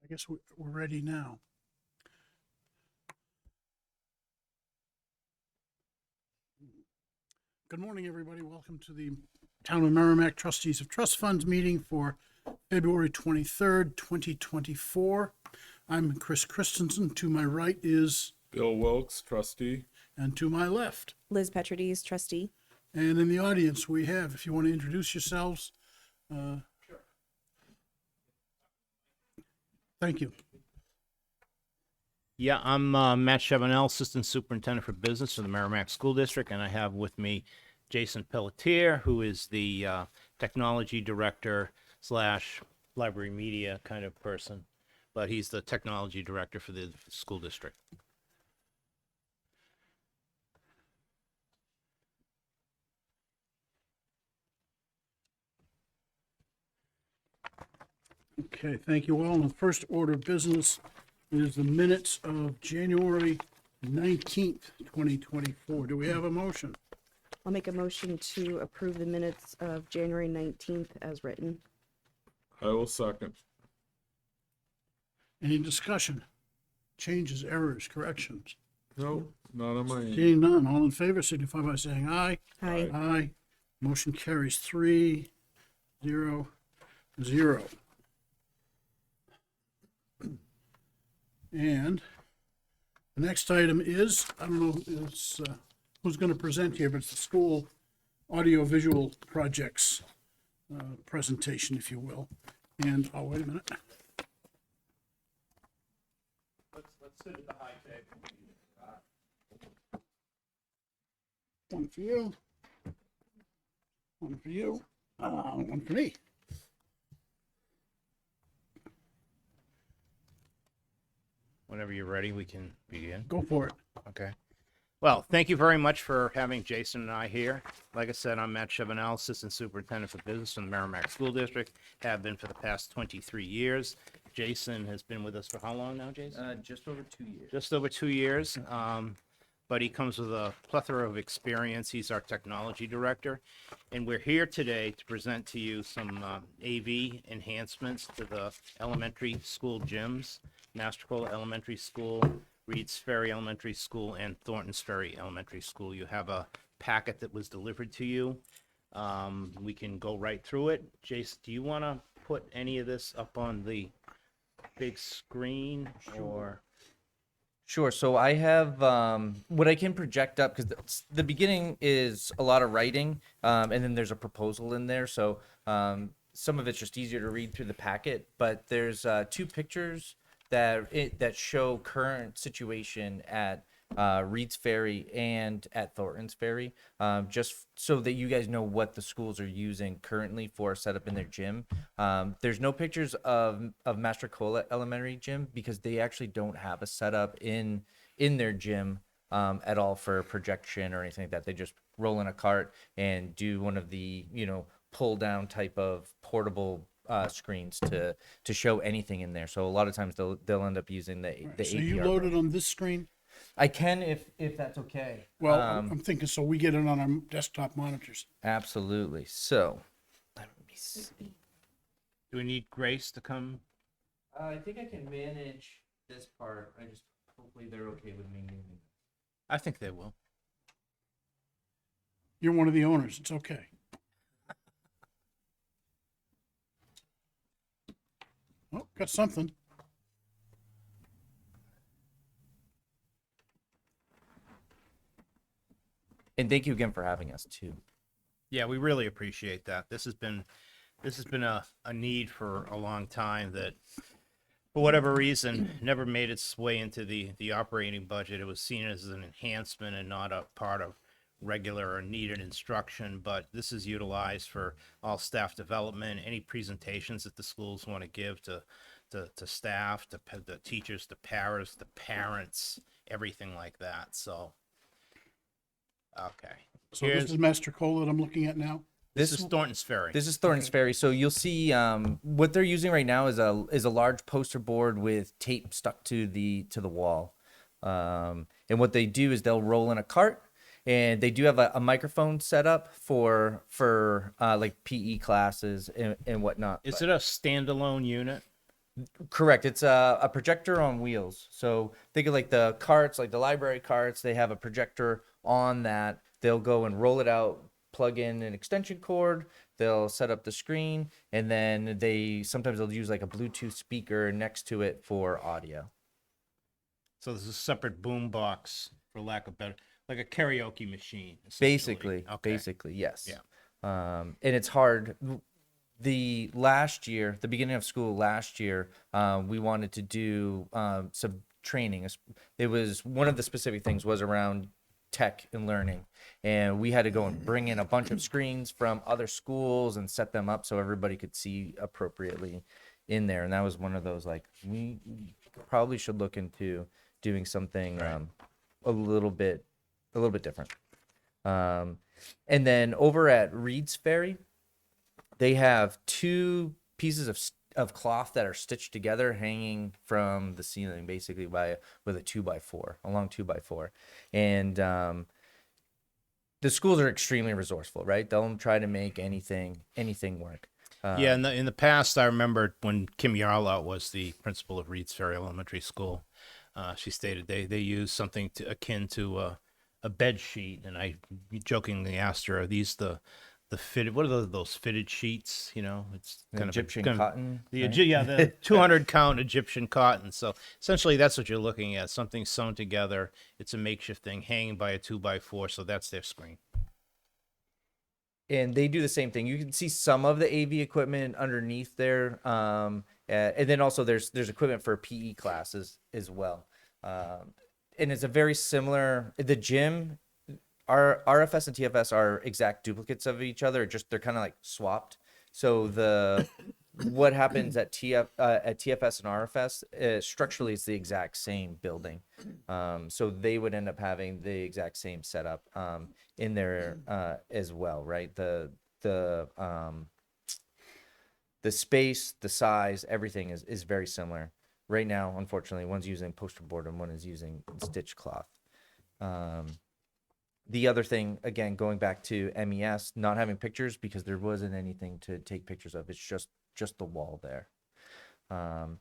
I guess we're ready now. Good morning, everybody. Welcome to the Town of Merrimack Trustees of Trust Funds meeting for February 23rd, 2024. I'm Chris Christensen. To my right is, Bill Wilkes, trustee. and to my left. Liz Petrides, trustee. And in the audience, we have, if you want to introduce yourselves. Thank you. Yeah, I'm Matt Chevanel, Assistant Superintendent for Business for the Merrimack School District, and I have with me Jason Pelletier, who is the Technology Director / Library Media kind of person, but he's the Technology Director for the school district. Okay, thank you all. And the first order of business is the minutes of January 19th, 2024. Do we have a motion? I'll make a motion to approve the minutes of January 19th as written. I will second. Any discussion? Changes, errors, corrections? No, not on my end. Seeing none, all in favor signify by saying aye. Aye. Aye. Motion carries 3-0-0. And the next item is, I don't know it's, who's going to present here, but it's the school audiovisual projects presentation, if you will. And, oh, wait a minute. Let's sit at the high table. One for you. One for you. One for me. Whenever you're ready, we can begin. Go for it. Okay. Well, thank you very much for having Jason and I here. Like I said, I'm Matt Chevanel, Assistant Superintendent for Business in the Merrimack School District. Have been for the past 23 years. Jason has been with us for how long now, Jason? Just over 2 years. Just over 2 years. But he comes with a plethora of experience. He's our technology director. And we're here today to present to you some AV enhancements to the elementary school gyms. Mastercola Elementary School, Reed's Ferry Elementary School, and Thornton's Ferry Elementary School. You have a packet that was delivered to you. We can go right through it. Jason, do you want to put any of this up on the big screen or? Sure. So I have what I can project up because the beginning is a lot of writing, and then there's a proposal in there. So some of it's just easier to read through the packet. But there's 2 pictures that show current situation at Reed's Ferry and at Thornton's Ferry, just so that you guys know what the schools are using currently for a setup in their gym. There's no pictures of Mastercola Elementary Gym because they actually don't have a setup in their gym at all for projection or anything like that. They just roll in a cart and do one of the pull down type of portable screens to show anything in there. So a lot of times they'll end up using the So APR. you load it on this screen? I can if that's okay. Well, I'm thinking so we get it on our desktop monitors. Absolutely. So let me see. Do we need Grace to come? I think I can manage this part. Hopefully they're okay with me moving. I think they will. You're one of the owners. It's okay. Oh, got something. And thank you again for having us too. Yeah, we really appreciate that. This has been a need for a long time that, for whatever reason, never made its way into the operating budget. It was seen as an enhancement and not a part of regular or needed instruction, but this is utilized for all staff development, any presentations that the schools want to give to staff, to the teachers, the paras, the parents, everything like that. So, okay. So this is Mastercola that I'm looking at now? This is Thornton's Ferry. This is Thornton's Ferry. So you'll see what they're using right now is a large poster board with tape stuck to the wall. And what they do is they'll roll in a cart, and they do have a microphone set up for like PE classes and whatnot. Is it a standalone unit? Correct. It's a projector on wheels. So think of like the carts, like the library carts. They have a projector on that. They'll go and roll it out, plug in an extension cord. They'll set up the screen, and then sometimes they'll use like a Bluetooth speaker next to it for audio. So there's a separate boom box, for lack of better, like a karaoke machine, Basically, essentially. Okay. basically, yes. Yeah. And it's hard. The beginning of school last year, we wanted to do some training. It was one of the specific things was around tech and learning, and we had to go and bring in a bunch of screens from other schools and set them up so everybody could see appropriately in there. And that was one of those like we probably should look into doing something a little bit different. And then over at Reed's Ferry, they have two pieces of cloth that are stitched together, hanging from the ceiling, basically with a 2x4, a long 2x4, and the schools are extremely resourceful, right? They'll try to make anything work. Yeah, in the past, I remember when Kim Yarlow was the principal of Reed's Ferry Elementary School, she stated they use something akin to a bed sheet, and I jokingly asked her, "Are these the fitted? What are those fitted sheets? You know, it's kind Egyptian of cotton. the Right? yeah, the 200 count Egyptian cotton. So essentially, that's what you're looking at. Something sewn together. It's a makeshift thing hanging by a 2x4. So that's their screen. And they do the same thing. You can see some of the AV equipment underneath there, and then also there's equipment for PE classes as well. And it's a very similar. The gym, our RFS and TFS are exact duplicates of each other. Just they're kind of like swapped. So what happens at TFS and RFS structurally it's the exact same building. So they would end up having the exact same setup in there as well, right? The space, the size, everything is very similar. Right now, unfortunately, one's using poster board and one is using stitch cloth. The other thing, again, going back to MES, not having pictures because there wasn't anything to take pictures of. It's just the wall there. And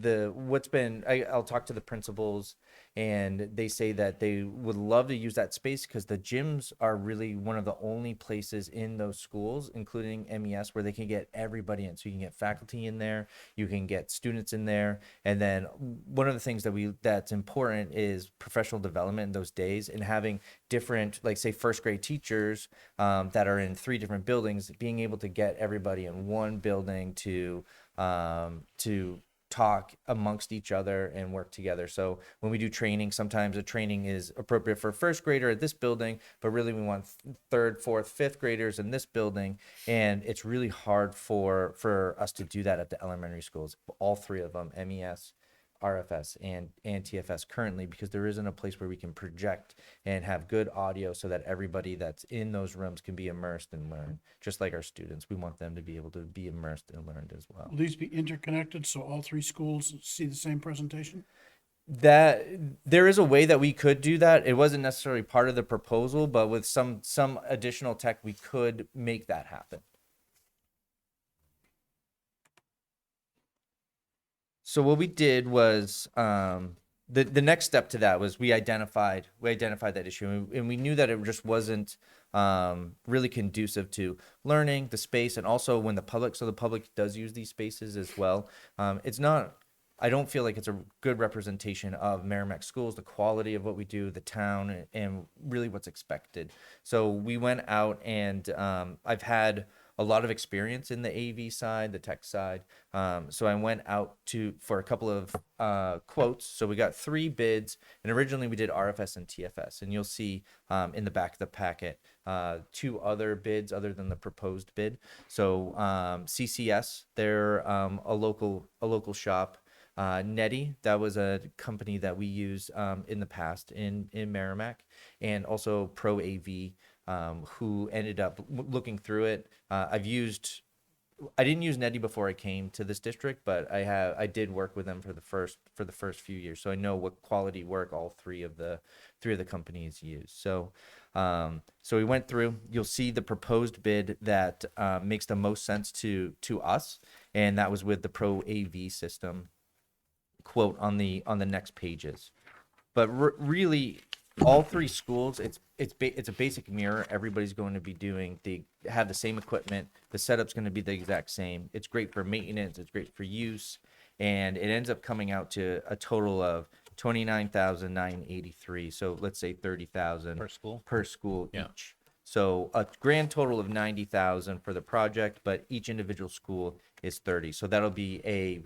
I'll talk to the principals, and they say that they would love to use that space because the gyms are really one of the only places in those schools, including MES, where they can get everybody in. So you can get faculty in there, you can get students in there, and then one of the things that's important is professional development in those days, and having different, like say first grade teachers that are in 3 different buildings, being able to get everybody in one building to talk amongst each other and work together. So when we do training, sometimes a training is appropriate for a first grader at this building, but really we want 3rd, 4th, 5th graders in this building. And it's really hard for us to do that at the elementary schools, all 3 of them, MES, RFS and TFS currently, because there isn't a place where we can project and have good audio so that everybody that's in those rooms can be immersed and learn. Just like our students, we want them to be able to be immersed and learned as well. Will these be interconnected so all 3 schools see the same presentation? That there is a way that we could do that. It wasn't necessarily part of the proposal, but with some additional tech, we could make that happen. So what we did was the next step to that was we identified that issue, and we knew that it just wasn't really conducive to learning, the space, and also when the public does use these spaces as well. It's not. I don't feel like it's a good representation of Merrimack schools, the quality of what we do, the town, and really what's expected. So we went out and I've had a lot of experience in the AV side, the tech side. So I went out for a couple of quotes. So we got 3 bids, and originally we did RFS and TFS. And you'll see in the back of the packet 2 other bids other than the proposed bid. So CCS, they're a local shop. Netty, that was a company that we used in the past in Merrimack, and also Pro AV, who ended up looking through it. I didn't use Netty before I came to this district, but I did work with them for the first few years, so I know what quality work all three of the companies use. So So we went through. You'll see the proposed bid that makes the most sense to us, and that was with the Pro AV system quote on the next pages. But really, all three schools, it's a basic mirror. Everybody's going to be have the same equipment. The setup's going to be the exact same. It's great for maintenance. It's great for use, and it ends up coming out to a total of 29,983. So let's say 30,000 per school each. So a grand total of 90,000 for the project, but each individual school is 30. So that'll be a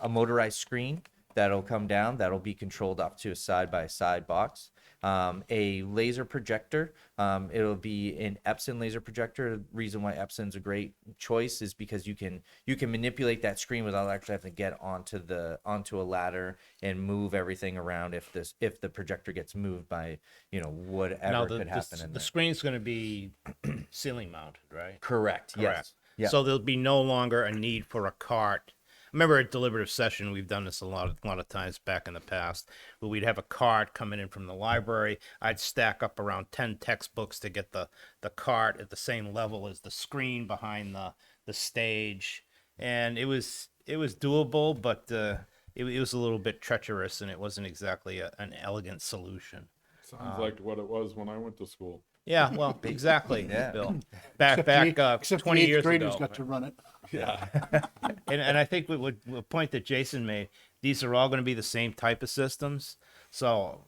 motorized screen that'll come down. That'll be controlled up to a side-by-side box. A laser projector. It'll be an Epson laser projector. The reason why Epson's a great choice is because you can manipulate that screen without actually having to get onto a ladder and move everything around if the projector gets moved by whatever Now, could happen in the there. screen's going to be ceiling mounted, right? Correct. Yes. Yeah. So there'll be no longer a need for a cart. I remember at deliberative session, we've done this a lot of times back in the past, where we'd have a cart coming in from the library. I'd stack up around 10 textbooks to get the cart at the same level as the screen behind the stage. And it was doable, but it was a little bit treacherous, and it wasn't exactly an elegant solution. Sounds like what it was when I went to school. Yeah, well, exactly, Yeah. Bill. Back Except 20 the years eighth graders ago. got to run it. Yeah. And I think the point that Jason made, these are all going to be the same type of systems. So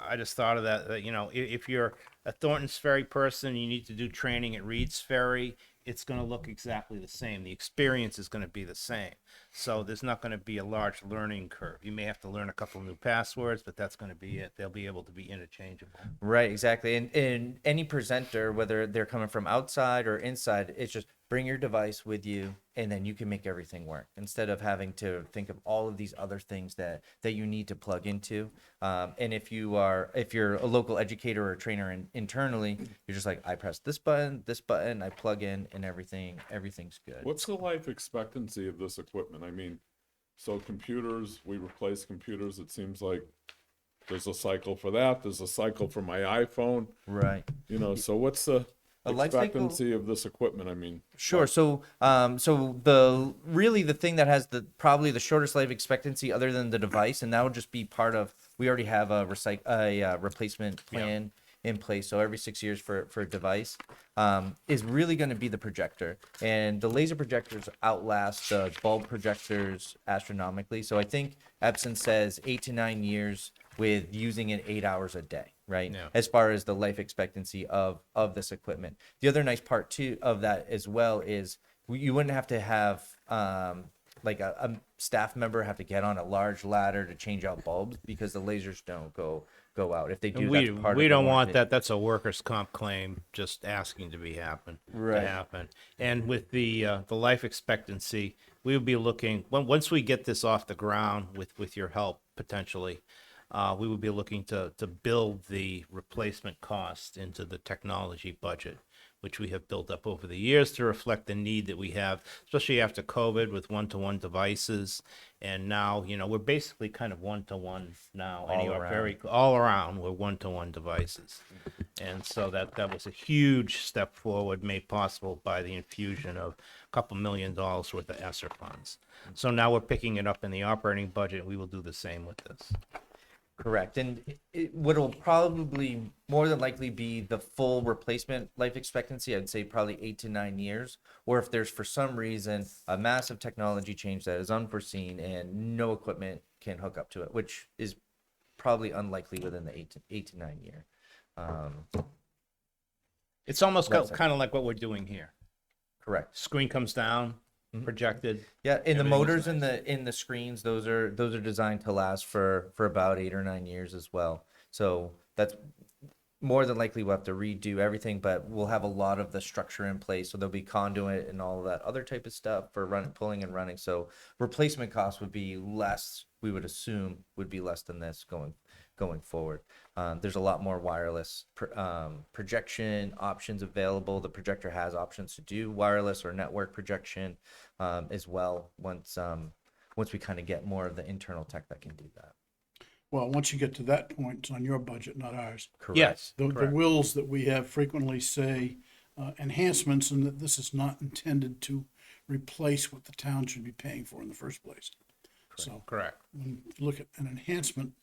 I just thought of that, if you're a Thornton's Ferry person, you need to do training at Reed's Ferry, it's going to look exactly the same. The experience is going to be the same. So there's not going to be a large learning curve. You may have to learn a couple new passwords, but that's going to be it. They'll be able to be interchangeable. Right, exactly. And any presenter, whether they're coming from outside or inside, it's just bring your device with you, and then you can make everything work instead of having to think of all of these other things that you need to plug into. And if you're a local educator or trainer internally, you're just like, I press this button, I plug in, and everything's good. What's the life expectancy of this equipment? I mean, so computers, we replace computers. It seems like there's a cycle for that. There's a cycle for my iPhone. Right. So what's the A life cycle- expectancy of this equipment? I mean, Sure. So, the thing that has probably the shortest life expectancy, other than the device, and that would just be part of. We already have a replacement plan in place. So every 6 years for a device, is really going to be the projector, and the laser projectors outlast the bulb projectors astronomically. So I think Epson says 8 to 9 years with using it 8 hours a day. Right. Yeah. As far as the life expectancy of this equipment. The other nice part too of that as well is you wouldn't have to have like a staff member have to get on a large ladder to change out bulbs because the lasers don't go out. If they do, And that's part of we the don't want warranty. that. That's a workers' comp claim, just asking to happen. And with the life expectancy, we would be looking once we get this off the ground with your help potentially. We would be looking to build the replacement cost into the technology budget, which we have built up over the years to reflect the need that we have, especially after COVID with one-to-one devices. And now, we're basically kind of one-to-one now. All around, we're one-to-one devices. And so that was a huge step forward made possible by the infusion of a couple $1 million worth of ESSER funds. So now we're picking it up in the operating budget, and we will do the same with this. Correct. And what will probably more than likely be the full replacement life expectancy, I'd say probably 8 to 9 years. Or if there's for some reason a massive technology change that is unforeseen and no equipment can hook up to it, which is probably unlikely within the 8 to 9 year. It's almost Right, kind of like what we're doing here. Correct. Screen comes down, projected. Yeah, and the Everything's motors nice. in the screens, those are designed to last for about 8 or 9 years as well. So that's more than likely we'll have to redo everything, but we'll have a lot of the structure in place. So there'll be conduit and all of that other type of stuff for pulling and running. So replacement costs would be less. We would assume would be less than this going forward. There's a lot more wireless projection options available. The projector has options to do wireless or network projection as well once we kind of get more of the internal tech that can do that. Well, once you get to that point, it's on your budget, not ours. Yes, The correct. wills that we have frequently say enhancements, and that this is not intended to replace what the town should be paying for in the first place. So Correct. when you look at an enhancement,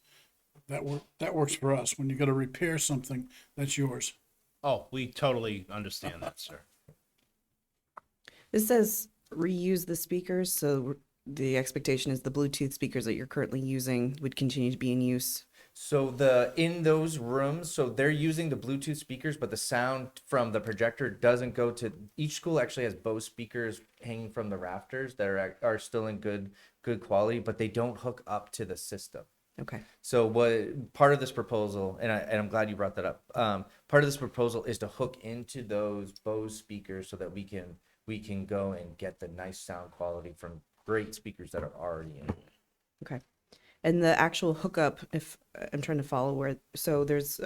that works for us. When you got to repair something, that's yours. Oh, we totally understand that, sir. This says reuse the speakers, so the expectation is the Bluetooth speakers that you're currently using would continue to be in use. So in those rooms, so they're using the Bluetooth speakers, but the sound from the projector doesn't go to, each school actually has Bose speakers hanging from the rafters that are still in good quality, but they don't hook up to the system. Okay. So what part of this proposal, and I'm glad you brought that up. Part of this proposal is to hook into those Bose speakers so that we can go and get the nice sound quality from great speakers that are already in. Okay. And the actual hookup, if I'm trying to follow where, so there's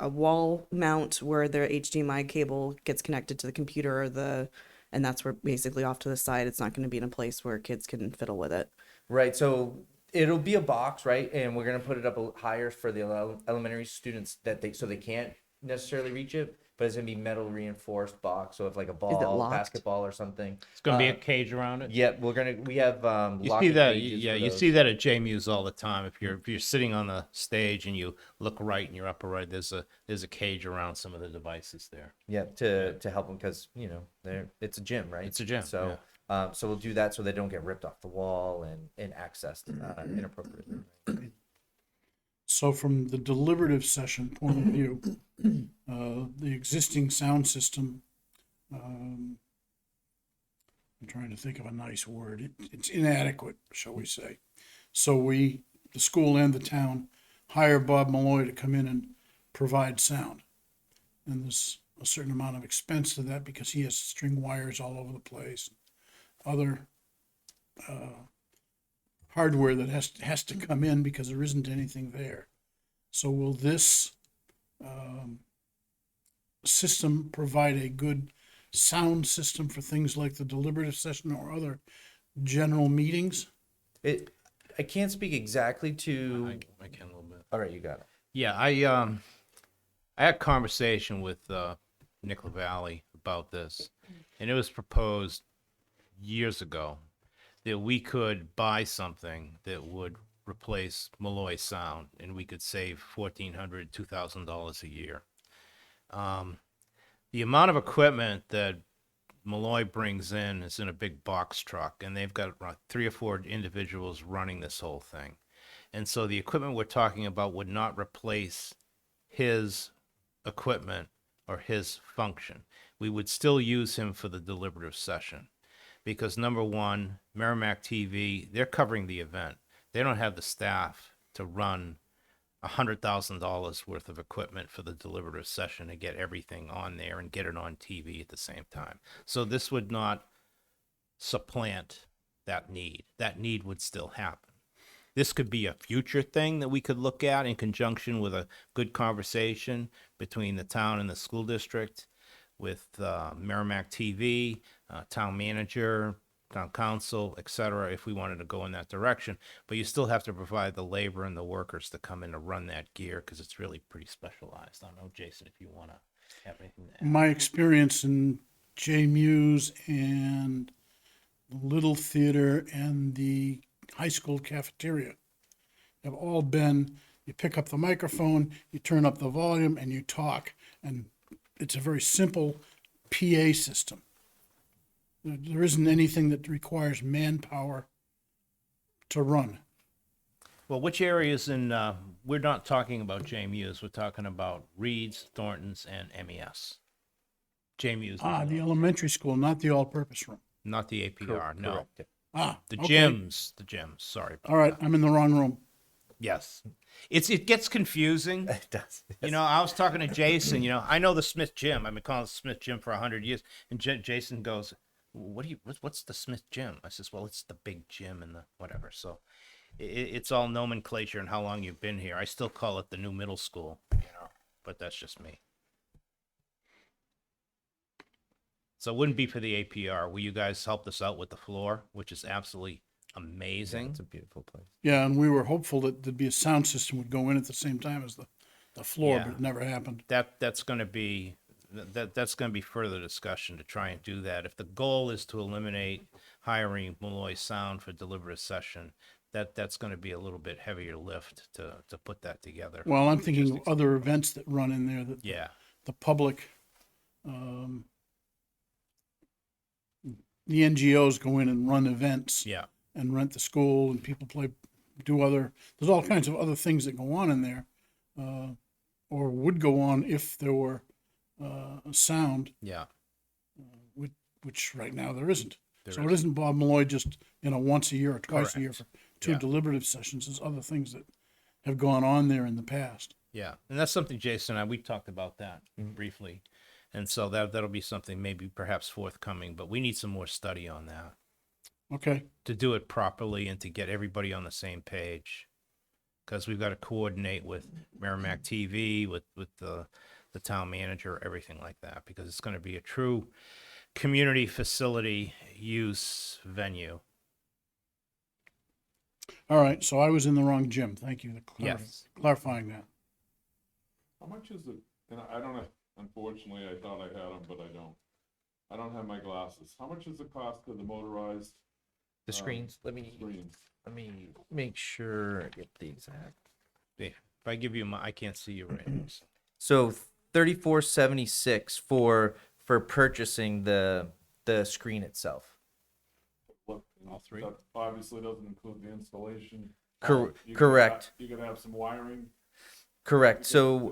a wall mount where the HDMI cable gets connected to the computer or and that's where basically off to the side, it's not going to be in a place where kids can fiddle with it. Right. So it'll be a box, right? And we're gonna put it up higher for the elementary students so they can't necessarily reach it, but it's gonna be metal reinforced box. So if like a ball, locked? basketball or something. It's going to be a cage around it. Yeah, we have You see locking that? cages Yeah, for you those. see that at JMU's all the time. If you're sitting on the stage and you look right in your upper right, there's a cage around some of the devices there. Yeah, to help them because it's a gym, right? It's a gym, So so we'll do that so they don't get ripped off the wall and accessed inappropriately. So from the deliberative session point of view, the existing sound system, I'm trying to think of a nice word. It's inadequate, shall we say. So the school and the town, hire Bob Malloy to come in and provide sound. And there's a certain amount of expense to that because he has string wires all over the place. Other hardware that has to come in because there isn't anything there. So will this system provide a good sound system for things like the deliberative session or other general meetings? I can't speak exactly to. I can a little bit. All right, you got it. Yeah, I had a conversation with Nick LaValle about this, and it was proposed years ago that we could buy something that would replace Malloy Sound, and we could save $1,400, $2,000 a year. The amount of equipment that Malloy brings in is in a big box truck, and they've got 3 or 4 individuals running this whole thing. And so the equipment we're talking about would not replace his equipment or his function. We would still use him for the deliberative session because, number one, Merrimack TV, they're covering the event. They don't have the staff to run $100,000 worth of equipment for the deliberative session to get everything on there and get it on TV at the same time. So this would not supplant that need. That need would still happen. This could be a future thing that we could look at in conjunction with a good conversation between the town and the school district, with Merrimack TV, town manager, town council, et cetera, if we wanted to go in that direction. But you still have to provide the labor and the workers to come in to run that gear because it's really pretty specialized. I don't know, Jason, if you want to have anything to add. My experience in J Muse and the Little Theater and the high school cafeteria have all been, you pick up the microphone, you turn up the volume, and you talk. And it's a very simple PA system. There isn't anything that requires manpower to run. Well, which areas we're not talking about JMUs, we're talking about Reed's, Thornton's, and MES. JMUs, The elementary school, not the all-purpose room. not the APR, no. Correct. The okay. gyms, sorry. All right, I'm in the wrong room. Yes. It gets confusing. It does. You know, I was talking to Jason, I know the Smith Gym. I've been calling it Smith Gym for 100 years. And Jason goes, what's the Smith Gym? I says, well, it's the big gym and the whatever. So it's all nomenclature and how long you've been here. I still call it the new middle school, but that's just me. So it wouldn't be for the APR. Will you guys help us out with the floor, which is absolutely amazing. It's a beautiful place. Yeah, and we were hopeful that there'd be a sound system would go in at the same time as the floor, Yeah. but it never happened. That's going to be that's going to be further discussion to try and do that. If the goal is to eliminate hiring Malloy Sound for deliberative session, that's going to be a little bit heavier lift to put that together. Well, I'm thinking of other events that run in there that Yeah, the public, the NGOs go in and run events yeah, and rent the school and people there's all kinds of other things that go on in there, or would go on if there were, sound, yeah. which right now there isn't. There So it isn't Bob Malloy just, once a year or twice a year for Correct. two Yeah. deliberative sessions. There's other things that have gone on there in the past. Yeah, and that's something Jason and we talked about that briefly, and so that'll be something maybe perhaps forthcoming. But we need some more study on that Okay, to do it properly and to get everybody on the same page, because we've got to coordinate with Merrimack TV, with the town manager, everything like that, because it's going to be a true community facility use venue. all right, so I was in the wrong gym. Thank you for Yes. clarifying that. How much is it? And I don't know, unfortunately, I thought I had them, but I don't. I don't have my glasses. How much does it cost to the motorized The screens. Let me screens? make sure I get the exact. If I give you my, I can't see you right now. So. So 34.76 for purchasing the screen itself. What, All three? That obviously doesn't include the installation. Cor- You could correct. You could have some wiring. Correct. So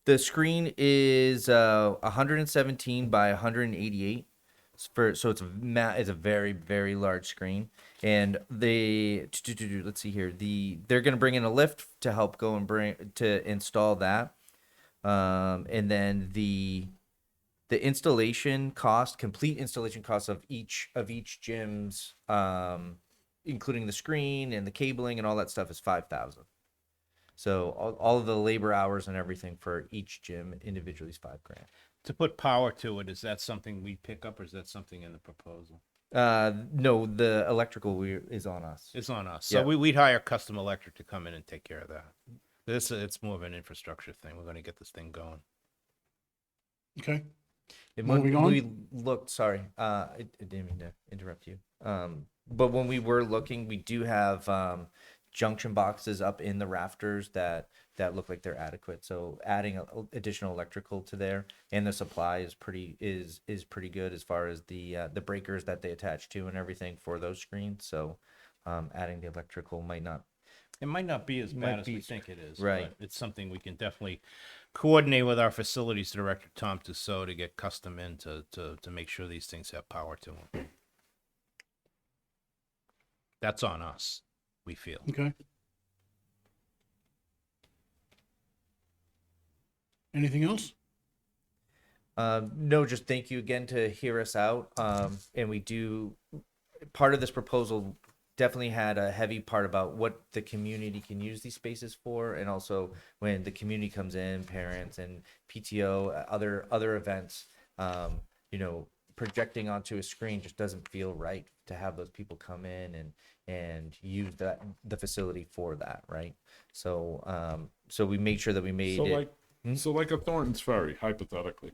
the screen is 117 by 188. So it's a very, very large screen, and let's see here, they're gonna bring in a lift to help go and to install that, and then the complete installation cost of each gym's, including the screen and the cabling and all that stuff, is $5,000. So all of the labor hours and everything for each gym individually is $5,000. To put power to it, is that something we pick up, or is that something in the proposal? No, the electrical is on us. It's on us. So Yeah. we'd hire Custom Electric to come in and take care of that. It's more of an infrastructure thing. We're going to get this thing going. Okay, And Moving when on? we looked, sorry, I didn't mean to interrupt you. But when we were looking, we do have junction boxes up in the rafters that look like they're adequate. So adding additional electrical to there, and the supply is pretty good as far as the breakers that they attach to and everything for those screens. So adding the electrical might not. It might not be as Might bad as be- we think it is. right. But it's something we can definitely coordinate with our facilities director, Tom Tussaud, to get custom in to make sure these things have power to them. That's on us, we feel. okay. Anything else? No, just thank you again to hear us out. And we do, part of this proposal definitely had a heavy part about what the community can use these spaces for, and also when the community comes in, parents and PTO, other events, projecting onto a screen just doesn't feel right to have those people come in and use the facility for that, right? So so we made sure that we made it. So like a Thornton's Ferry, hypothetically.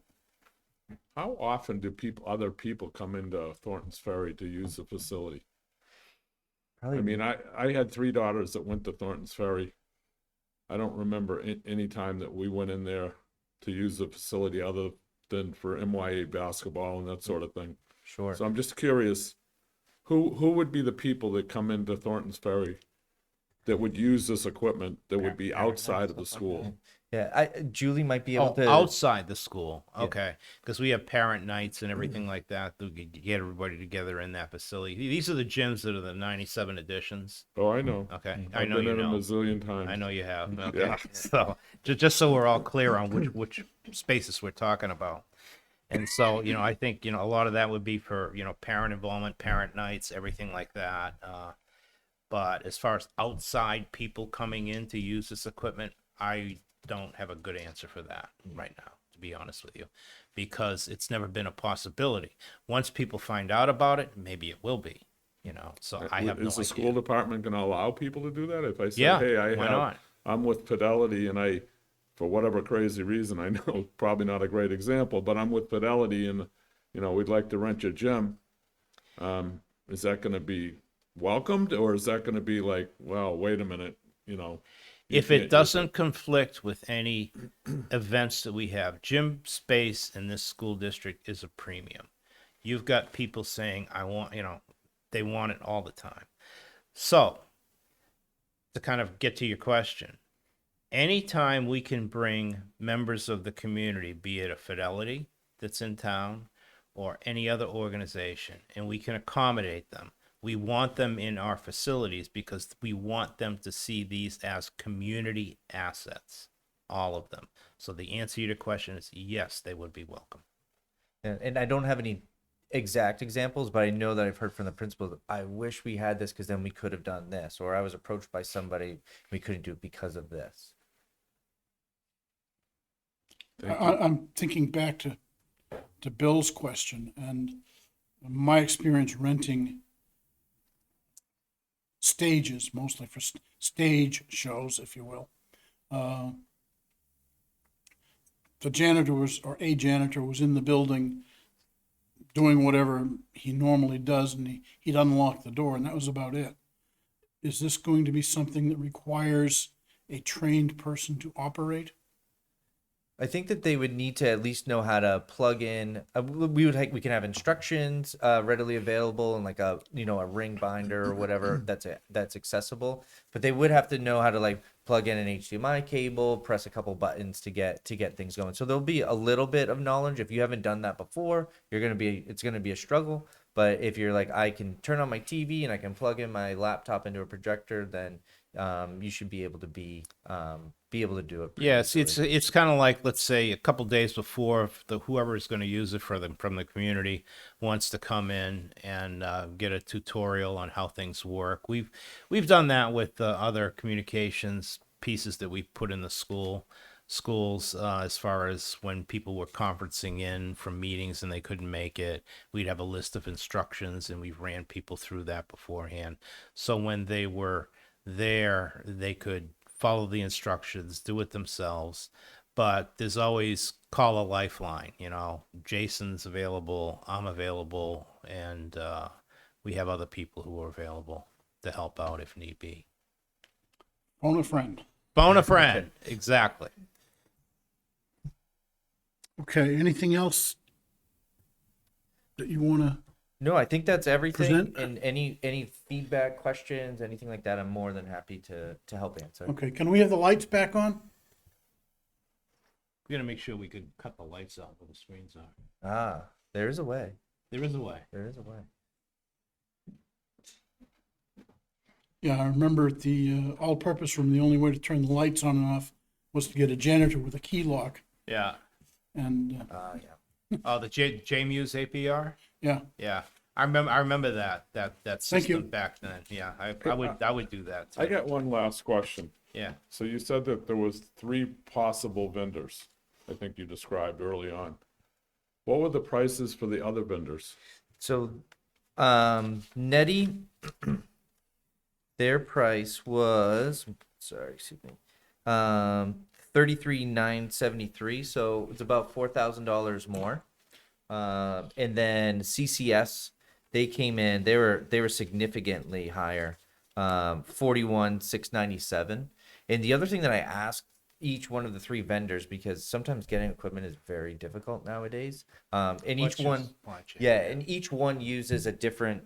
How often do other people come into Thornton's Ferry to use the facility? Probably, I mean, I had 3 daughters that went to Thornton's Ferry. I don't remember any time that we went in there to use the facility other than for MYA basketball and that sort of thing. sure. So I'm just curious, who would be the people that come into Thornton's Ferry that would use this equipment that would be outside of the school? Yeah, Julie might be able to. Outside the school. Okay. Because we have parent nights and everything like that. We could get everybody together in that facility. These are the gyms that are the 97 editions. Oh, I know. Okay. I I've know been you in a know. bazillion times. I know you have. Okay. Yeah. So just so we're all clear on which spaces we're talking about. And so, I think, a lot of that would be for, parent involvement, parent nights, everything like that. But as far as outside people coming in to use this equipment, I don't have a good answer for that right now, to be honest with you, because it's never been a possibility. Once people find out about it, maybe it will be. So I have no Is the school idea. department gonna allow people to do that? If I say, Yeah, hey, why not? I'm with Fidelity and for whatever crazy reason, I know probably not a great example, but I'm with Fidelity and, we'd like to rent your gym. Is that gonna be welcomed, or is that gonna be like, well, wait a minute, you If can't it use doesn't conflict with any events that we have, gym space in this school district is a premium. You've got people saying, I want, they want it all the time. So, to kind of get to your question, anytime we can bring members of the community, be it a Fidelity that's in town or any other organization, and we can accommodate them, we want them in our facilities because we want them to see these as community assets, all of them. So the answer to your question is yes, they would be welcome. And I don't have any exact examples, but I know that I've heard from the principal that I wish we had this because then we could have done this, or I was approached by somebody, we couldn't do it because of this. I'm thinking back to Bill's question and my experience renting stages, mostly for stage shows, if you will. The janitor or a janitor was in the building doing whatever he normally does, and he'd unlock the door, and that was about it. Is this going to be something that requires a trained person to operate? I think that they would need to at least know how to plug in. We can have instructions readily available and like a ring binder or whatever that's accessible. But they would have to know how to like plug in an HDMI cable, press a couple buttons to get things going. So there'll be a little bit of knowledge. If you haven't done that before, it's gonna be a struggle. But if you're like, I can turn on my TV and I can plug in my laptop into a projector, then you should be able to be able to do it. pretty Yeah, easily. it's kind of like, let's say a couple days before, if whoever is going to use it from the community wants to come in and get a tutorial on how things work. We've done that with other communications pieces that we put in the schools as far as when people were conferencing in from meetings and they couldn't make it. We'd have a list of instructions and we ran people through that beforehand. So when they were there, they could follow the instructions, do it themselves. But there's always call a lifeline. Jason's available, I'm available, and we have other people who are available to help out if need be. Phone a friend. Phone a friend, exactly. Okay, anything else that you want to? No, I think that's everything. Present. And any feedback, questions, anything like that, I'm more than happy to help answer. Okay, can we have the lights back on? We're gonna make sure we could cut the lights out where the screens are. Ah, there is a way. There is a way. There is a way. Yeah, I remember at the all-purpose room, the only way to turn the lights on and off was to get a janitor with a key lock. Yeah. And Yeah. Oh, the JMU's APR. yeah, Yeah, I remember that Thank you. system back then. Yeah, I would do that. I got one last question. Yeah. So you said that there was 3 possible vendors, I think you described early on. What were the prices for the other vendors? So, Netty, their price was, sorry, excuse me, 33,973. So it's about $4,000 more. And then CCS, they came in, they were significantly higher, 41,697. And the other thing that I asked each one of the 3 vendors, because sometimes getting equipment is very difficult nowadays. And each one, and each one uses a different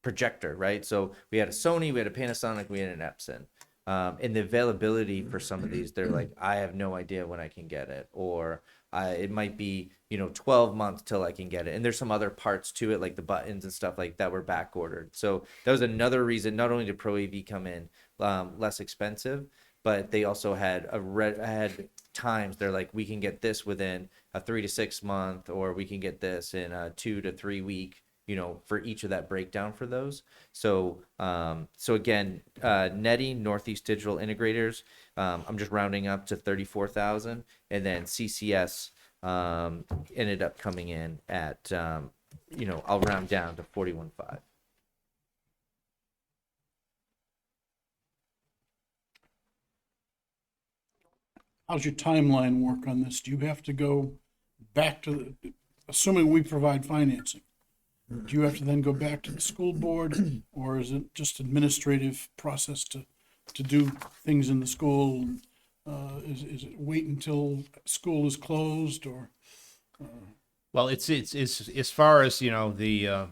projector, right? So we had a Sony, we had a Panasonic, we had an Epson. And the availability for some of these, they're like, I have no idea when I can get it, or it might be 12 months till I can get it. And there's some other parts to it, like the buttons and stuff like that were back ordered. So that was another reason. Not only did Pro AV come in less expensive, but they also had had times they're like, we can get this within a 3 to 6 month, or we can get this in a 2 to 3 week. For each of that breakdown for those. So again, Netty, Northeast Digital Integrators, I'm just rounding up to 34,000, and then CCS ended up coming in at I'll round down to 41.5. How's your timeline work on this? Do you have to go back to, assuming we provide financing, do you have to then go back to the school board, or is it just administrative process to do things in the school? Is it wait until school is closed, or? Well, it's as far as, the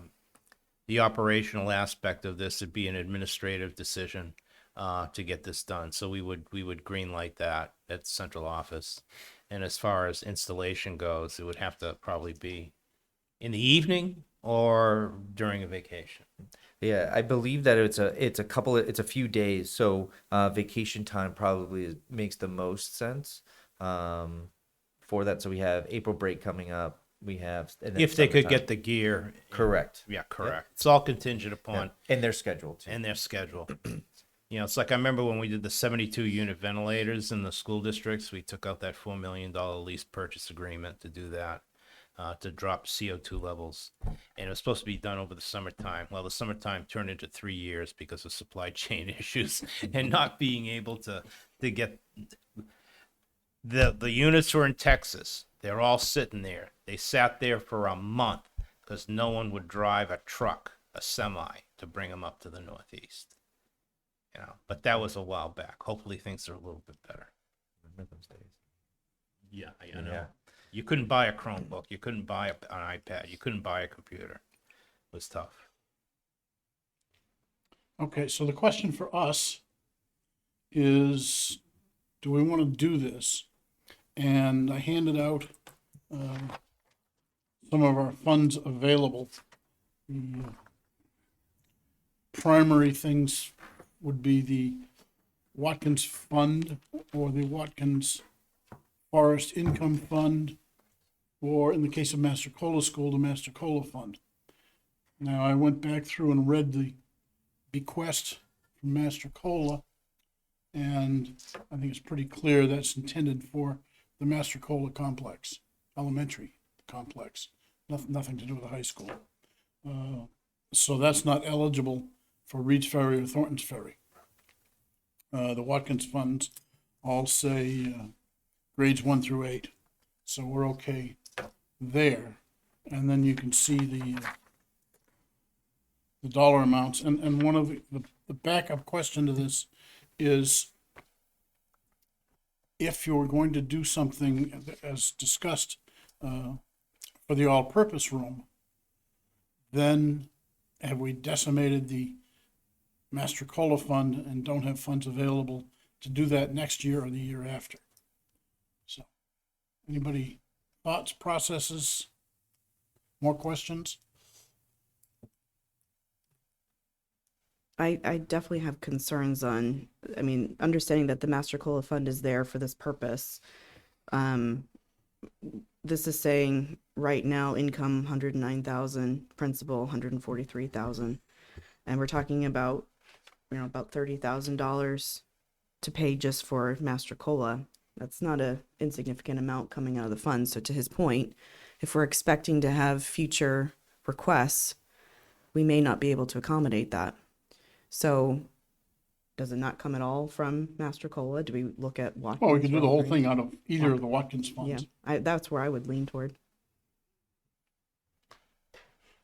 operational aspect of this, it'd be an administrative decision to get this done. So we would green light that at the central office. And as far as installation goes, it would have to probably be in the evening or during a vacation. Yeah, I believe that it's a few days, so vacation time probably makes the most sense for that. So we have April break coming up. We have and then If they could summertime. get the gear. Correct. Yeah, correct. It's all contingent upon And their schedule too. and their schedule. It's like I remember when we did the 72 unit ventilators in the school districts, we took out that $4 million lease purchase agreement to do that, to drop CO2 levels. And it was supposed to be done over the summertime. Well, the summertime turned into 3 years because of supply chain issues and not being able to get the units were in Texas. They're all sitting there. They sat there for a month because no one would drive a truck, a semi, to bring them up to the Northeast. But that was a while back. Hopefully things are a little bit better. Remember those days. Yeah, I know. Yeah. You couldn't buy a Chromebook. You couldn't buy an iPad. You couldn't buy a computer. It was tough. Okay, so the question for us is, do we want to do this? And I handed out some of our funds available. The primary things would be the Watkins Fund or the Watkins Forest Income Fund, or in the case of Master Cola School, the Master Cola Fund. Now, I went back through and read the bequest from Master Cola, and I think it's pretty clear that's intended for the Master Cola complex, elementary complex, nothing to do with the high school. So that's not eligible for Reed's Ferry or Thornton's Ferry. The Watkins funds all say grades 1 through 8, so we're okay there. And then you can see the dollar amounts. And one of the backup question to this is, if you're going to do something as discussed for the all-purpose room, then have we decimated the Master Cola Fund and don't have funds available to do that next year or the year after? So, anybody, thoughts, processes, more questions? I definitely have concerns on, understanding that the Master Cola Fund is there for this purpose. This is saying right now income 109,000, principal 143,000, and we're talking about about $30,000 to pay just for Master Cola. That's not a insignificant amount coming out of the fund. So to his point, if we're expecting to have future requests, we may not be able to accommodate that. So does it not come at all from Master Cola? Do we look at Watkins? Well, we could do the whole Green? thing out of either of the Watkins Yeah, funds. that's where I would lean toward.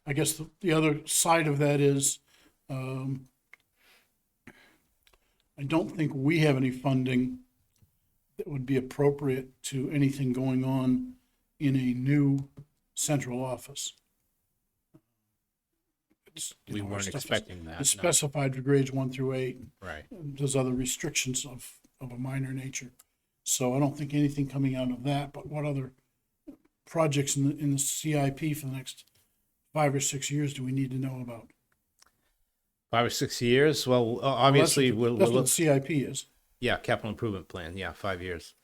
I guess the other side of that is, I don't think we have any funding that would be appropriate to anything going on in a new central office. We our weren't stuff expecting that. It's no. specified for grades 1 through 8. Right. There's other restrictions of a minor nature. So I don't think anything coming out of that, but what other projects in the CIP for the next 5 or 6 years do we need to know about? 5 or 6 years. Well, obviously, Well, that's what the CIP is. Yeah, capital improvement plan. Yeah, 5 years,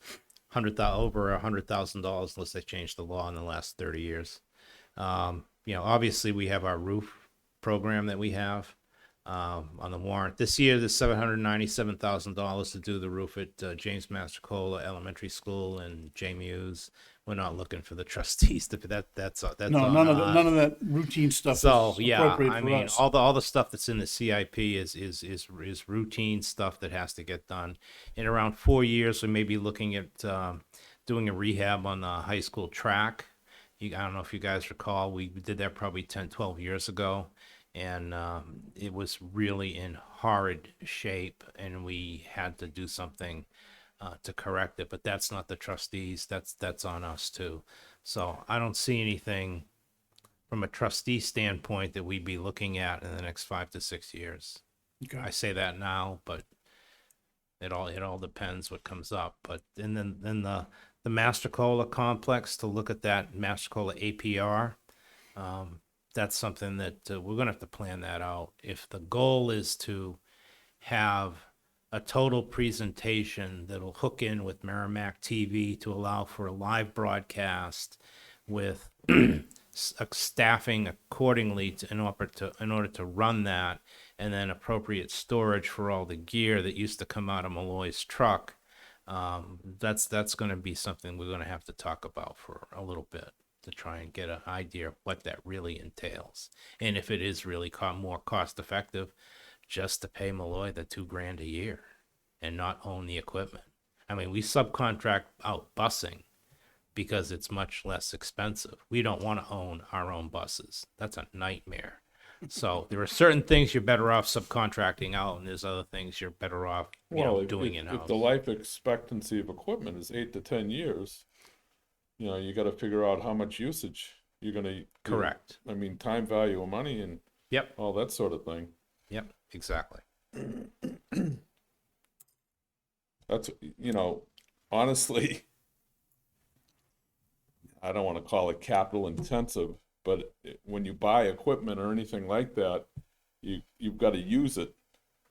over $100,000 unless they changed the law in the last 30 years. Obviously we have our roof program that we have. on the warrant. This year, there's $797,000 to do the roof at James Mastercola Elementary School and J Muse. We're not looking for the trustees to, that's No, on none of us. none of that routine stuff So is yeah, appropriate I for mean, us. all the stuff that's in the CIP is routine stuff that has to get done. In around 4 years, we may be looking at doing a rehab on the high school track. I don't know if you guys recall, we did that probably 10, 12 years ago, and it was really in horrid shape, and we had to do something to correct it. But that's not the trustees; that's on us too. So I don't see anything from a trustee standpoint that we'd be looking at in the next 5 to 6 years. Okay. I say that now, but it all depends what comes up. But and then the Mastercola complex, to look at that Mastercola APR, that's something that we're gonna have to plan that out. If the goal is to have a total presentation that'll hook in with Merrimack TV to allow for a live broadcast with staffing accordingly in order to run that, and then appropriate storage for all the gear that used to come out of Malloy's truck. That's going to be something we're going to have to talk about for a little bit to try and get an idea of what that really entails, and if it is really more cost effective just to pay Malloy the $2,000 a year and not own the equipment. I mean, we subcontract out busing because it's much less expensive. We don't want to own our own buses. That's a nightmare. So there are certain things you're better off subcontracting out, and there's other things you're better off, doing if in-house. the life expectancy of equipment is 8 to 10 years, you got to figure out how much usage you're going to. Correct. I mean, time value of money and Yep. all that sort of thing. Yep. Exactly. That's, honestly, I don't want to call it capital intensive, but when you buy equipment or anything like that, you've got to use it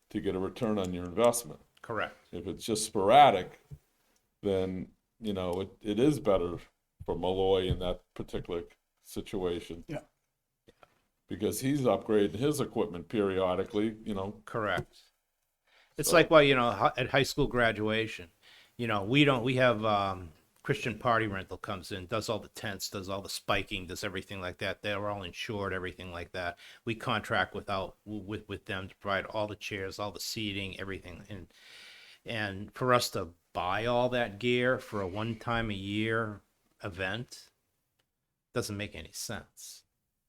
to get a return on your investment. Correct. If it's just sporadic, then, it is better for Malloy in that particular situation. Yeah. Because he's upgrading his equipment periodically, Correct. It's So- like, at high school graduation, we have Christian Party Rental comes in, does all the tents, does all the spiking, does everything like that. They're all insured, everything like that. We contract with them to provide all the chairs, all the seating, everything. And for us to buy all that gear for a one time a year event doesn't make any sense,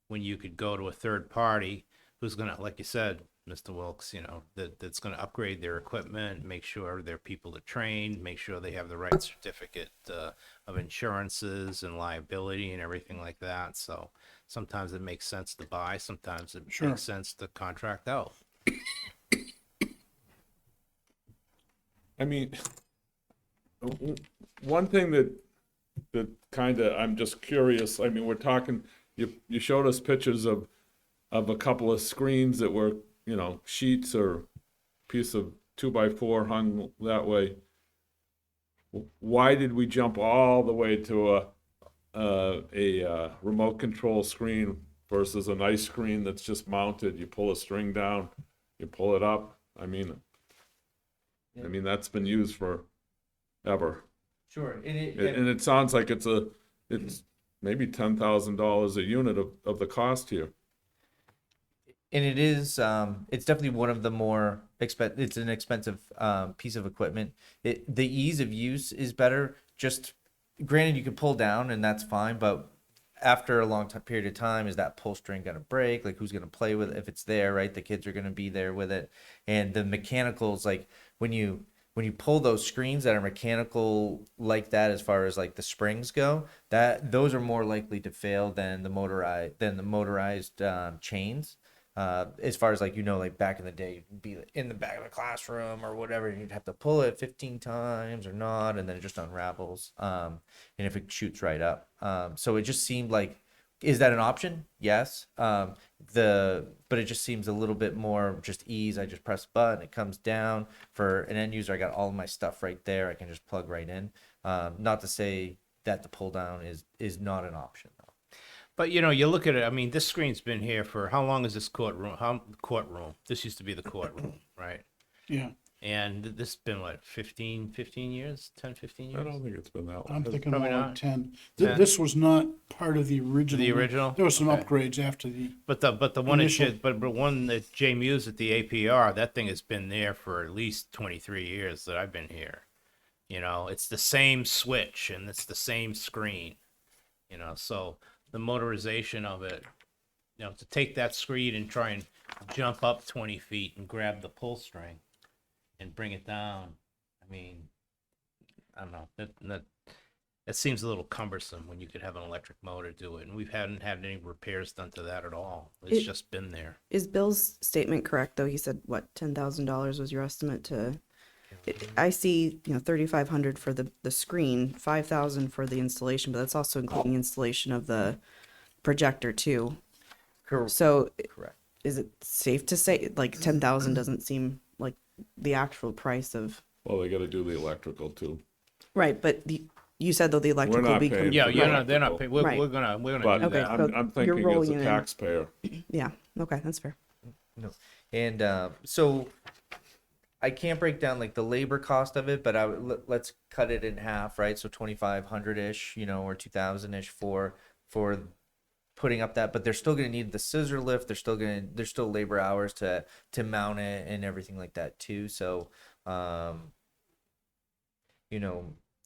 when you could go to a third party who's gonna, like you said, Mr. Wilkes, that's gonna upgrade their equipment, make sure their people are trained, make sure they have the right certificate of insurances and liability and everything like that. So sometimes it makes sense to buy, sometimes it Sure. makes sense to contract out. I mean, one thing that kind of, I'm just curious, I mean, we're talking, you showed us pictures of a couple of screens that were, sheets or piece of 2x4 hung that way. Why did we jump all the way to a remote control screen versus a nice screen that's just mounted? You pull a string down, you pull it up. I mean, that's been used forever. Sure. And it sounds like it's maybe $10,000 a unit of the cost here. And it is it's definitely one of the more it's an expensive piece of equipment. The ease of use is better. Just granted, you can pull down and that's fine, but after a long period of time, is that pull string going to break? Like, who's going to play with it if it's there, right? The kids are going to be there with it. And the mechanicals, like when you pull those screens that are mechanical like that, as far as like the springs go, that those are more likely to fail than the motorized chains. As far as like, like back in the day, you'd be in the back of the classroom or whatever, and you'd have to pull it 15 times or not, and then it just unravels. And if it shoots right up. So it just seemed like, is that an option? Yes. But it just seems a little bit more just ease. I just press a button, it comes down. For an end user, I got all of my stuff right there. I can just plug right in. Not to say that the pull down is not an option though. But you know, you look at it, I mean, this screen's been here for, how long is this courtroom? This used to be the courtroom, right? Yeah, And this has been what, 15 years, 10, 15 I years? don't think it's been that long. I'm thinking Probably more like not. 10. 10. This was not part of the original. The original? There were some Okay. upgrades after the, But the one Initial- but one that James used at the APR, that thing has been there for at least 23 years that I've been here. You know, it's the same switch and it's the same screen. You know, so the motorization of it, you know, to take that screen and try and jump up 20 feet and grab the pull string and bring it down. I mean, I don't know. That seems a little cumbersome when you could have an electric motor do it, and we hadn't had any repairs done to that at all. It's just been there. Is Bill's statement correct though? He said what, $10,000 was your estimate to? I see, 3,500 for the screen, 5,000 for the installation, but that's also including installation of the projector too. So Correct. is it safe to say like 10,000 doesn't seem like the actual price of? Well, they gotta do the electrical too. Right, but you said though the electrical not will be paying Yeah, for you're the not. They're not. electrical. We're, Right. we're gonna But do Okay, that. so I'm you're thinking as rolling a it in. taxpayer, Yeah, okay, that's fair. No. And so I can't break down like the labor cost of it, but let's cut it in half, right? So 2,500 ish, or 2,000 ish for putting up that, but they're still going to need the scissor lift. There's still labor hours to mount it and everything like that too. So,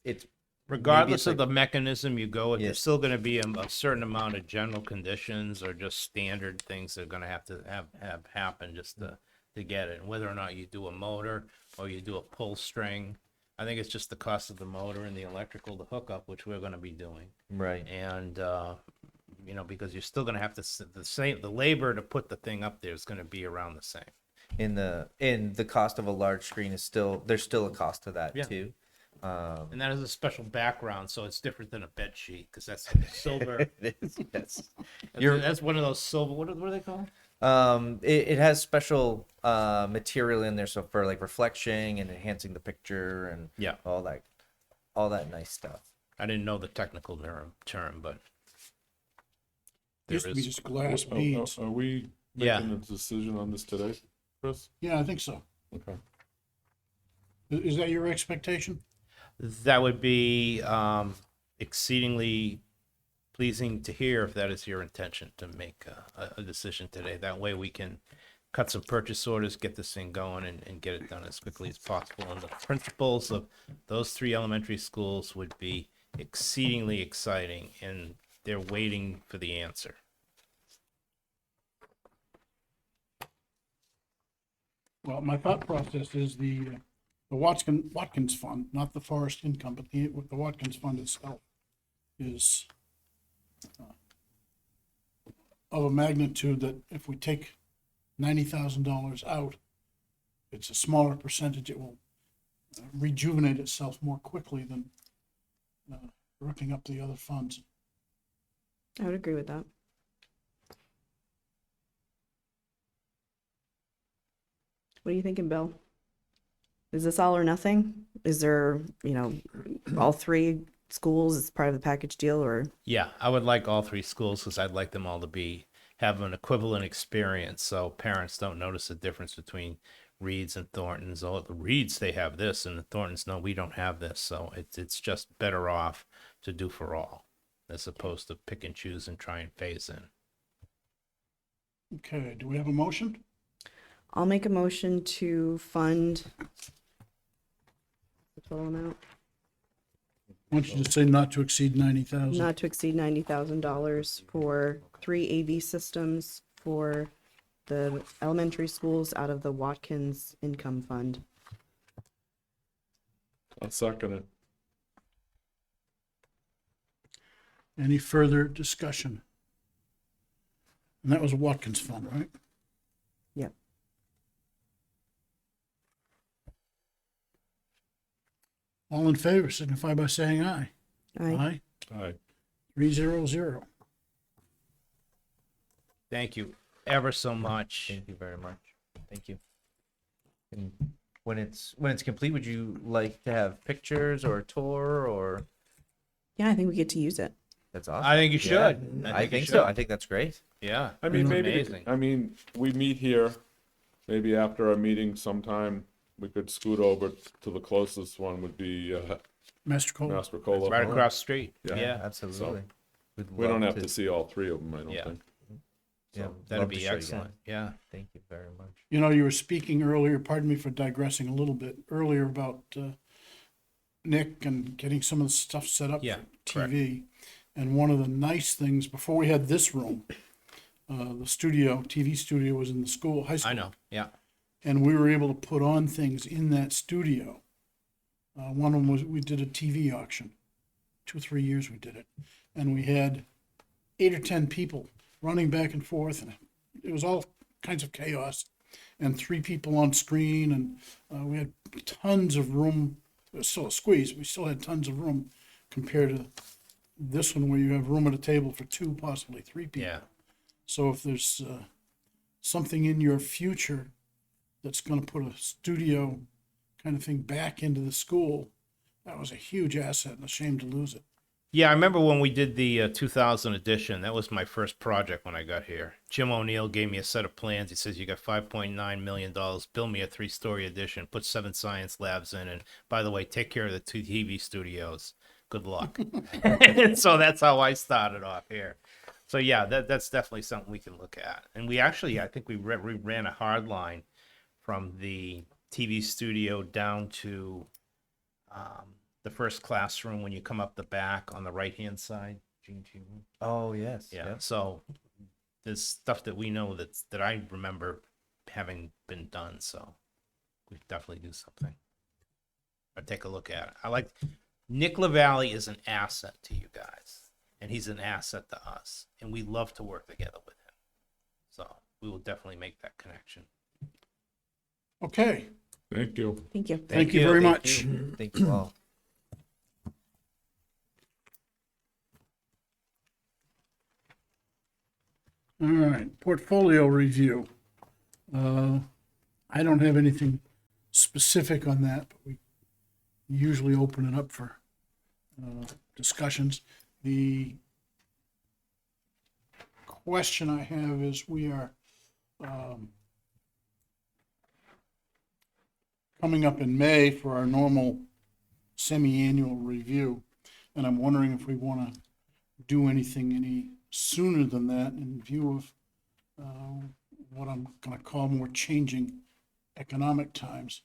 it's Regardless maybe of the mechanism you go with, Yeah. there's still going to be a certain amount of general conditions or just standard things that are going to have happen just to get it. And whether or not you do a motor or you do a pull string, I think it's just the cost of the motor and the electrical to hook up, which we're going to be doing. right. And because you're still going to have to the labor to put the thing up there is going to be around the same. And the cost of a large screen there's still a cost to that Yeah. too. And that is a special background, so it's different than a bed sheet because that's silver. It is, yes. That's one of those silver. What are they called? It has special material in there, so for like reflection and enhancing the picture and Yeah. all that nice stuff. I didn't know the technical term, but there used to be is. just glass Are- beads. are we Yeah. making a decision on this today, Chris? Yeah, I think so. Okay. Is that your expectation? That would be exceedingly pleasing to hear if that is your intention to make a decision today. That way we can cut some purchase orders, get this thing going, and get it done as quickly as possible. And the principals of those 3 elementary schools would be exceedingly exciting, and they're waiting for the answer. Well, my thought process is the Watkins Fund, not the Forest Income, but the Watkins Fund itself is of a magnitude that if we take $90,000 out, it's a smaller percentage. It will rejuvenate itself more quickly than ripping up the other funds. I would agree with that. What are you thinking, Bill? Is this all or nothing? Is there, all 3 schools as part of the package deal, or? Yeah, I would like all 3 schools because I'd like them all to have an equivalent experience, so parents don't notice the difference between Reeds and Thorntons. Oh, the Reeds, they have this, and the Thorntons, no, we don't have this. So it's just better off to do for all, as opposed to pick and choose and try and phase in. Okay, do we have a motion? I'll make a motion to fund the total amount, Why don't you just say not to exceed 90,000? not to exceed $90,000 for 3 AV systems for the elementary schools out of the Watkins Income Fund. I'll second it. Any further discussion? And that was a Watkins Fund, right? Yep. All in favor signify by saying aye. Aye. Aye. 300. Thank you ever so much. Thank you very much. Thank you. And when it's complete, would you like to have pictures or a tour or? Yeah, I think we get to use it. That's awesome. I think you Yeah, should. I think you so. should. I think that's great. Yeah. I mean, it's maybe, amazing. I mean, we meet here, maybe after our meeting sometime, we could scoot over to the closest one would be, Master Cole. Mastrocola. Right across the street. Yeah. Yeah. Absolutely. We'd We don't love have to see all three of them, I don't Yeah. think. Yeah, That'd love to be show you excellent. guys. Yeah. Thank you very much. You know, you were speaking earlier, pardon me for digressing a little bit, earlier about Nick and getting some of the stuff set up Yeah, for TV. And one of the nice things, before we had this room, the studio, TV studio was in the school, high school. I know. Yeah. And we were able to put on things in that studio. One of them was, we did a TV auction. 2 or 3 years we did it. And we had 8 or 10 people running back and forth, and it was all kinds of chaos. And 3 people on screen, and we had tons of room. It was still a squeeze. We still had tons of room compared to this one where you have room at a table for 2, possibly 3 people. Yeah. So if there's something in your future that's going to put a studio kind of thing back into the school, that was a huge asset and a shame to lose it. Yeah, I remember when we did the 2000 edition. That was my first project when I got here. Jim O'Neill gave me a set of plans. He says, "You got $5.9 million. Build me a 3-story addition. Put 7 science labs in. And by the way, take care of the 2 TV studios. Good luck." And so that's how I started off here. So yeah, that's definitely something we can look at. And we actually, I think we ran a hard line from the TV studio down to the first classroom when you come up the back on the right-hand side. Oh yes. Yeah. Yep. So there's stuff that we know that I remember having been done. So we definitely do something or take a look at it. I like Nick LaValle is an asset to you guys, and he's an asset to us, and we love to work together with him. So we will definitely make that connection. Okay, Thank you. Thank you. thank you very Thank much. you. Thank you all. All right, portfolio review. I don't have anything specific on that, but we usually open it up for discussions. The question I have is, we are coming up in May for our normal semi-annual review, and I'm wondering if we want to do anything any sooner than that in view of what I'm going to call more changing economic times.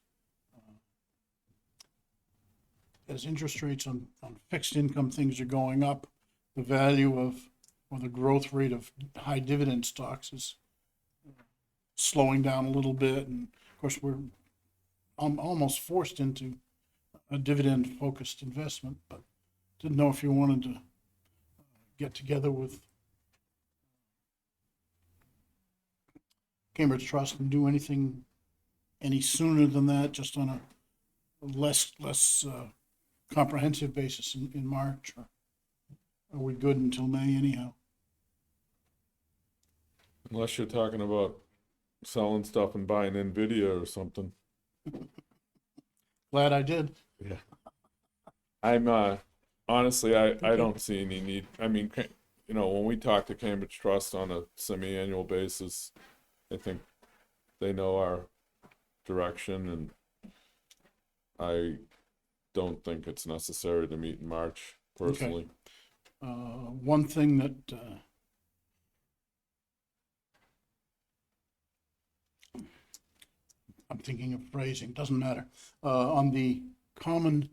As interest rates on fixed income things are going up, the value of, or the growth rate of high dividend stocks is slowing down a little bit. And of course, we're almost forced into a dividend focused investment, but didn't know if you wanted to get together with Cambridge Trust and do anything any sooner than that, just on a less comprehensive basis in March, or are we good until May anyhow? Unless you're talking about selling stuff and buying NVIDIA or something. Glad I did. Yeah. I'm, honestly, I don't see any need. I mean, you know, when we talk to Cambridge Trust on a semi-annual basis, I think they know our direction, and I don't think it's necessary to meet in March personally. One thing that I'm thinking of phrasing, doesn't matter. On the common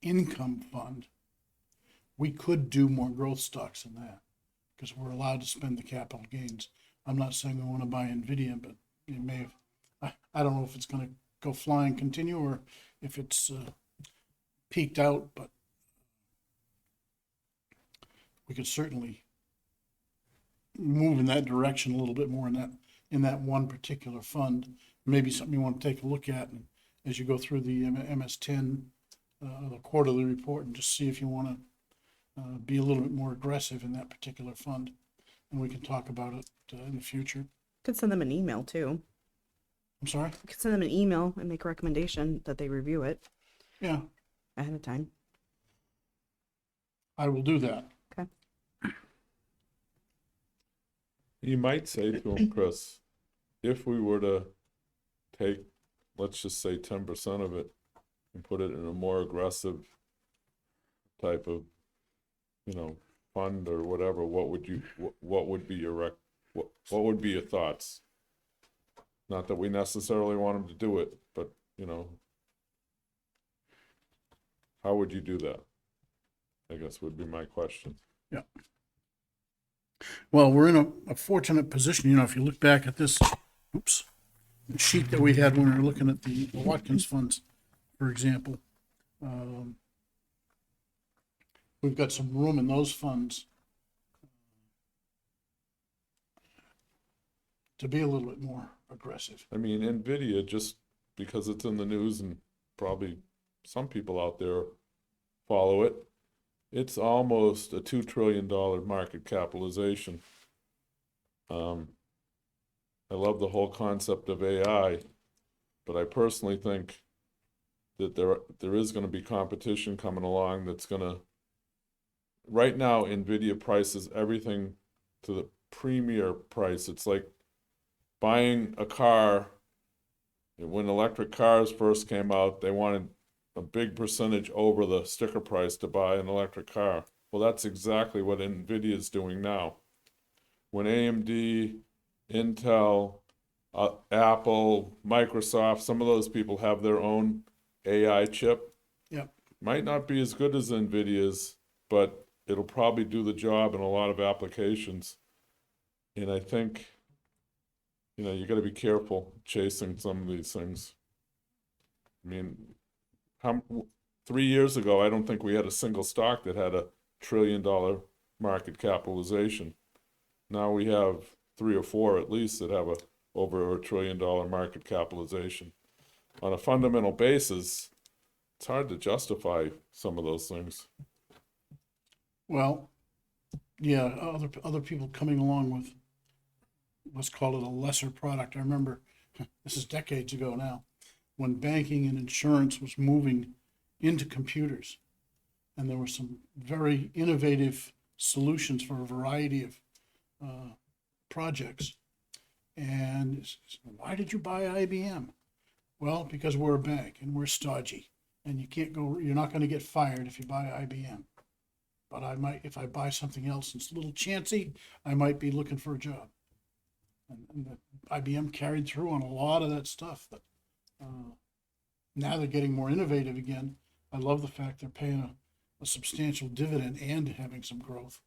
income fund, we could do more growth stocks than that because we're allowed to spend the capital gains. I'm not saying we want to buy NVIDIA, but it may have, I don't know if it's going to go fly and continue or if it's peaked out, but we could certainly move in that direction a little bit more in that one particular fund. Maybe something you want to take a look at, and as you go through the MS-10, the quarterly report, and just see if you want to be a little bit more aggressive in that particular fund, and we can talk about it in the future. Could send them an email too. I'm sorry? You could send them an email and make a recommendation that they review it Yeah, ahead of time. I will do that. Okay. You might say to him, Chris, if we were to take, let's just say 10% of it and put it in a more aggressive type of, fund or whatever, what would you, what would be your what would be your thoughts? Not that we necessarily want him to do it, but, how would you do that? I guess would be my question. Yeah. Well, we're in a fortunate position, if you look back at this, sheet that we had when we were looking at the Watkins funds, for example. We've got some room in those funds to be a little bit more aggressive. I mean, NVIDIA, just because it's in the news and probably some people out there follow it, it's almost a $2 trillion market capitalization. I love the whole concept of AI, but I personally think that there is going to be competition coming along that's going to, right now, NVIDIA prices everything to the premier price. It's like buying a car. When electric cars first came out, they wanted a big percentage over the sticker price to buy an electric car. Well, that's exactly what NVIDIA is doing now. When AMD, Intel, Apple, Microsoft, some of those people have their own AI chip. Yep. Might not be as good as NVIDIA's, but it'll probably do the job in a lot of applications. And I think, you got to be careful chasing some of these things. I mean, 3 years ago, I don't think we had a single stock that had $1 trillion market capitalization. Now we have 3 or 4 at least that have over $1 trillion market capitalization. On a fundamental basis, it's hard to justify some of those things. Well, yeah, other people coming along with, let's call it a lesser product. I remember, this is decades ago now, when banking and insurance was moving into computers. And there were some very innovative solutions for a variety of projects. And why did you buy IBM? Well, because we're a bank and we're stodgy, and you're not going to get fired if you buy IBM. But I might, if I buy something else that's a little chancy, I might be looking for a job. And the IBM carried through on a lot of that stuff. But now they're getting more innovative again. I love the fact they're paying a substantial dividend and having some growth.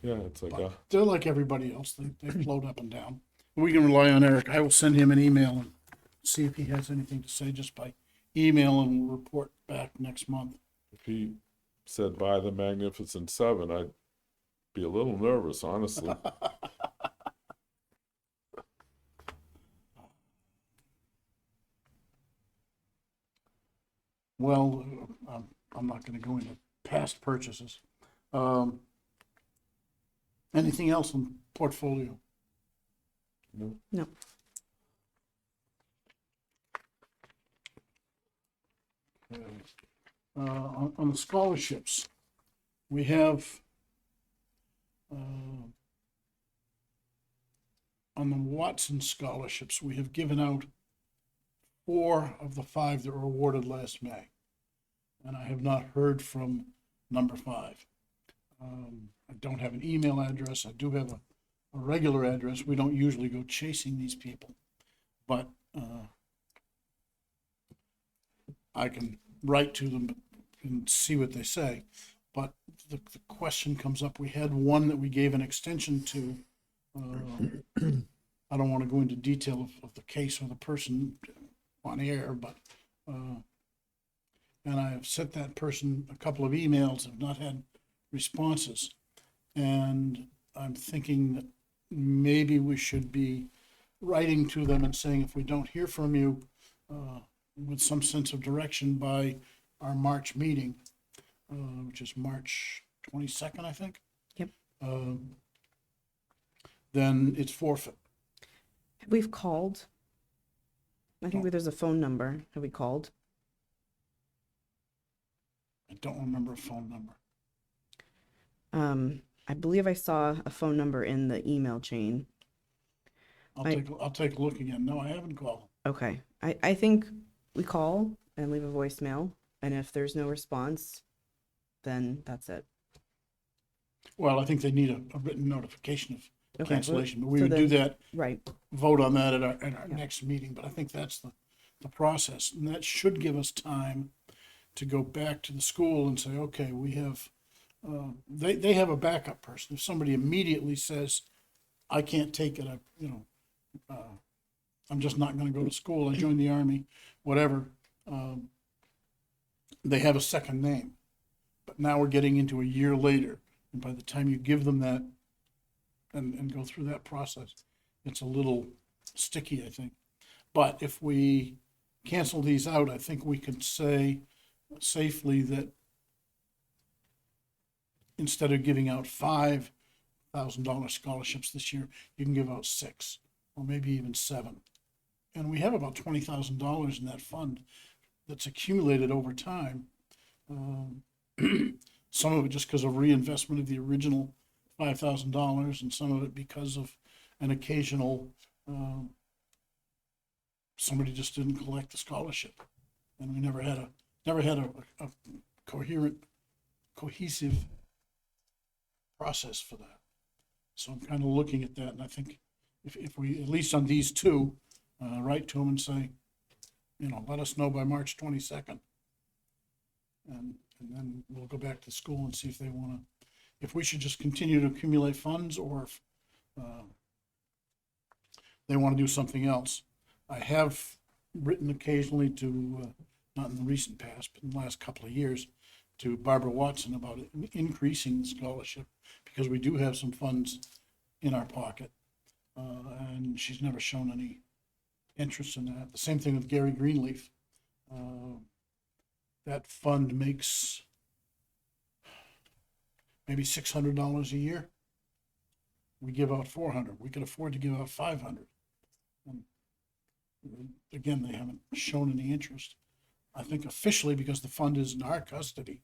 Yeah, it's like But they're like everybody else. They float up and down. We can rely on Eric. I will send him an email and see if he has anything to say just by email, and we'll report back next month. if he said buy the Magnificent Seven, I'd be a little nervous, honestly. Well, I'm not going to go into past purchases. Anything else in portfolio? No. On the scholarships, we have on the Watson scholarships, we have given out 4 of the 5 that were awarded last May. And I have not heard from number 5. I don't have an email address. I do have a regular address. We don't usually go chasing these people, but I can write to them and see what they say. But the question comes up. We had one that we gave an extension to. I don't want to go into detail of the case or the person on air, but and I have sent that person a couple of emails, have not had responses. And I'm thinking that maybe we should be writing to them and saying, if we don't hear from you with some sense of direction by our March meeting, which is March 22nd, I think. Yep. Then it's forfeit. We've called. I think there's a phone number. Have we called? I don't remember a phone number. I believe I saw a phone number in the email chain. I'll take a look again. No, I haven't called. Okay. I think we call and leave a voicemail, and if there's no response, then that's it. Well, I think they need a written notification of Okay, cancellation, but we so would do then- that, Right. vote on that at our Yeah. next meeting, but I think that's the process. And that should give us time to go back to the school and say, okay, we have, they have a backup person. If somebody immediately says, I can't take it, I'm just not gonna go to school, I joined the army, whatever, they have a second name. But now we're getting into a year later, and by the time you give them that and go through that process, it's a little sticky, I think. But if we cancel these out, I think we can say safely that instead of giving out $5,000 scholarships this year, you can give out 6 or maybe even 7. And we have about $20,000 in that fund that's accumulated over time. Some of it just because of reinvestment of the original $5,000, and some of it because of an occasional, somebody just didn't collect the scholarship, and we never had a coherent, cohesive process for that. So I'm kind of looking at that, and I think if we, at least on these two, write to them and say, let us know by March 22nd. And then we'll go back to school and see if they want to, if we should just continue to accumulate funds, or if they want to do something else. I have written occasionally to, not in the recent past, but in the last couple of years, to Barbara Watson about increasing the scholarship, because we do have some funds in our pocket, and she's never shown any interest in that. The same thing with Gary Greenleaf. That fund makes maybe $600 a year. We give out 400. We could afford to give out 500. And again, they haven't shown any interest. I think officially, because the fund is in our custody,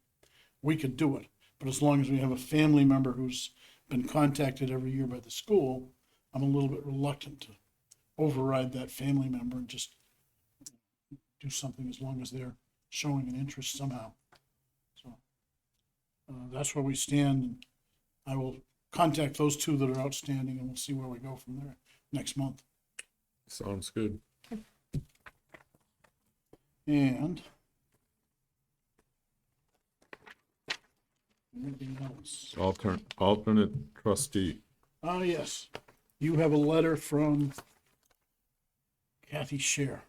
we could do it. But as long as we have a family member who's been contacted every year by the school, I'm a little bit reluctant to override that family member and just do something as long as they're showing an interest somehow. So that's where we stand. And I will contact those two that are outstanding, and we'll see where we go from there next month. Sounds good. And anything else? Alternate trustee. Yes, you have a letter from Kathy Scher.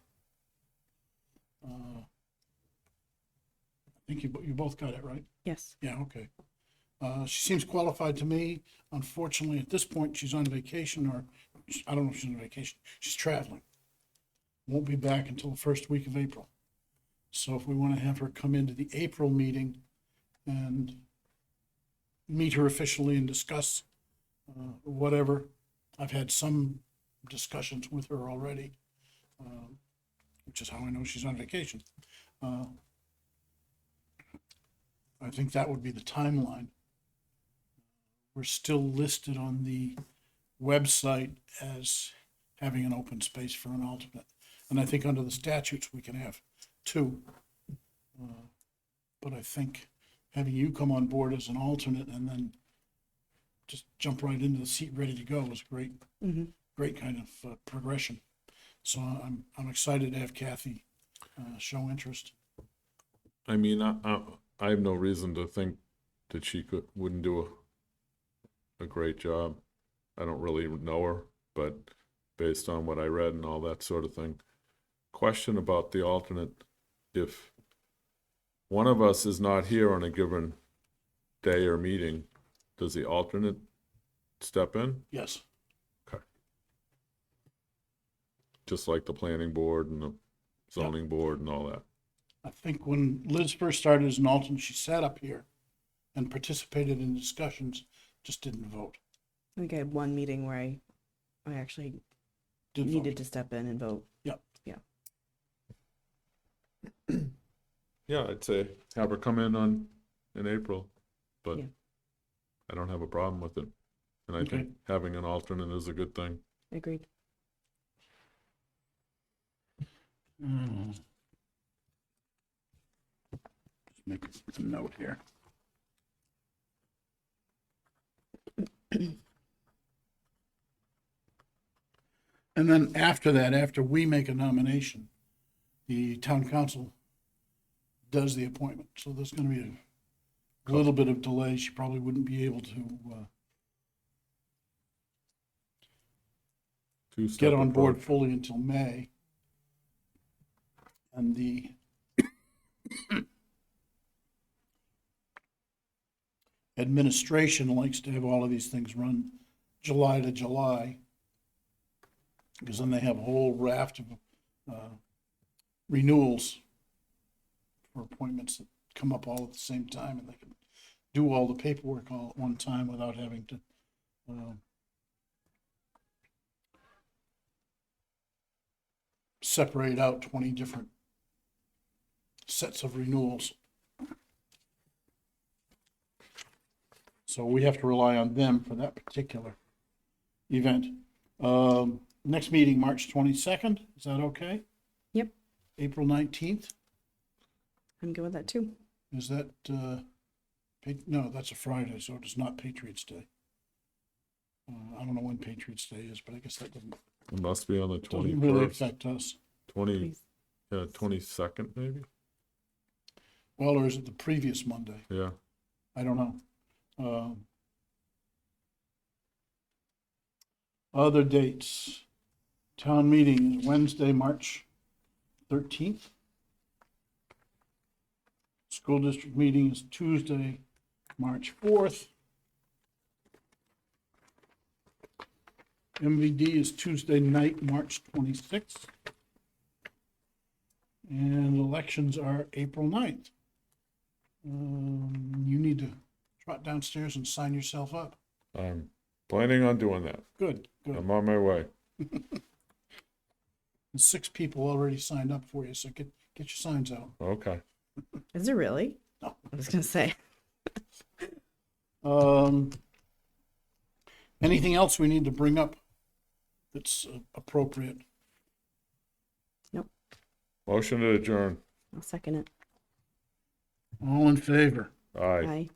I think you both got it, right? Yes. Yeah, okay. She seems qualified to me. Unfortunately, at this point, she's on vacation, or I don't know if she's on vacation. She's traveling. Won't be back until the first week of April. So if we want to have her come into the April meeting and meet her officially and discuss whatever. I've had some discussions with her already, which is how I know she's on vacation. I think that would be the timeline. We're still listed on the website as having an open space for an alternate. And I think under the statutes, we can have 2. But I think having you come on board as an alternate and then just jump right into the seat ready to go is great, great kind of progression. So I'm excited to have Kathy show interest. I mean, I have no reason to think that she wouldn't do a great job. I don't really know her, but based on what I read and all that sort of thing. Question about the alternate: if one of us is not here on a given day or meeting, does the alternate step in? Yes. Okay. Just like the planning board and the zoning board and all that. I think when Liz first started as an alternate, she sat up here and participated in discussions, just didn't vote. I think I had one meeting where I actually Did needed vote. to step in and vote. Yep. Yeah. Yeah, I'd say have her come in in April, but Yeah. I don't have a problem with it. And I Okay. think having an alternate is a good thing. Agreed. Just make a note here. And then after that, after we make a nomination, the town council does the appointment. So there's gonna be a little bit of delay. She probably wouldn't be able to, Two-step get on board approach. fully until May. And the administration likes to have all of these things run July to July, because then they have a whole raft of renewals for appointments that come up all at the same time, and they can do all the paperwork all at one time without having to separate out 20 different sets of renewals. So we have to rely on them for that particular event. Next meeting, March 22nd, is that okay? Yep. April 19th, I'm good with that too. is that, no, that's a Friday, so it is not Patriots Day. I don't know when Patriots Day is, but I guess that doesn't It must be on the really 21st, affect us. 22nd maybe? Well, or is it the previous Monday? Yeah. I don't know. Other dates. Town meeting is Wednesday, March 13th. School district meeting is Tuesday, March 4th. MVD is Tuesday night, March 26th. And elections are April 9th. You need to trot downstairs and sign yourself up. I'm planning on doing that. Good, good. I'm on my way. And 6 people already signed up for you, so get your signs out. Okay. Is it really? No. I was gonna say. Anything else we need to bring up that's appropriate? Motion to adjourn. I'll second it. All in favor? Aye. Aye.